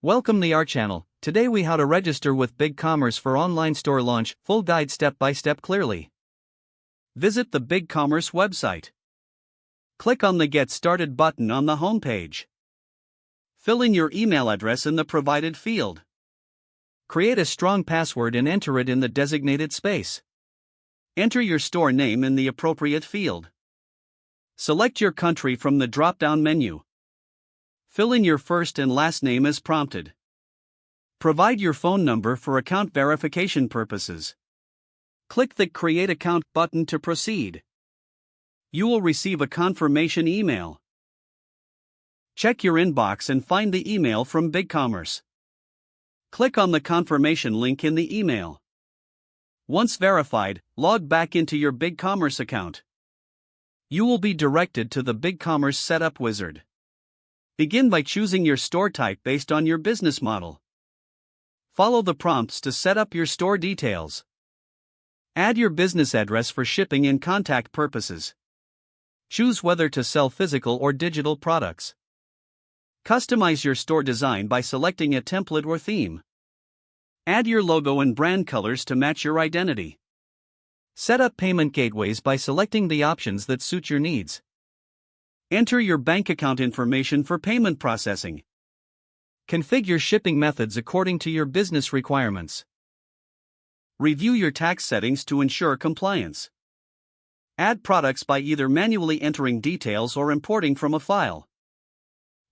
Welcome to our channel. Today we how to register with BigCommerce for online store launch, full guide step by step clearly. Visit the BigCommerce website. Click on the Get Started button on the home page. Fill in your email address in the provided field. Create a strong password and enter it in the designated space. Enter your store name in the appropriate field. Select your country from the drop-down menu. Fill in your first and last name as prompted. Provide your phone number for account verification purposes. Click the Create Account button to proceed. You will receive a confirmation email. Check your inbox and find the email from BigCommerce. Click on the confirmation link in the email. Once verified, log back into your BigCommerce account. You will be directed to the BigCommerce Setup Wizard. Begin by choosing your store type based on your business model. Follow the prompts to set up your store details. Add your business address for shipping and contact purposes. Choose whether to sell physical or digital products. Customize your store design by selecting a template or theme. Add your logo and brand colors to match your identity. Set up payment gateways by selecting the options that suit your needs. Enter your bank account information for payment processing. Configure shipping methods according to your business requirements. Review your tax settings to ensure compliance. Add products by either manually entering details or importing from a file.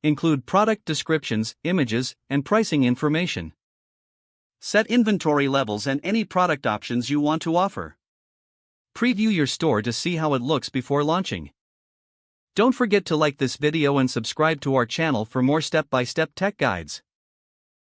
Include product descriptions, images, and pricing information. Set inventory levels and any product options you want to offer. Preview your store to see how it looks before launching. Don't forget to like this video and subscribe to our channel for more step-by-step tech guides.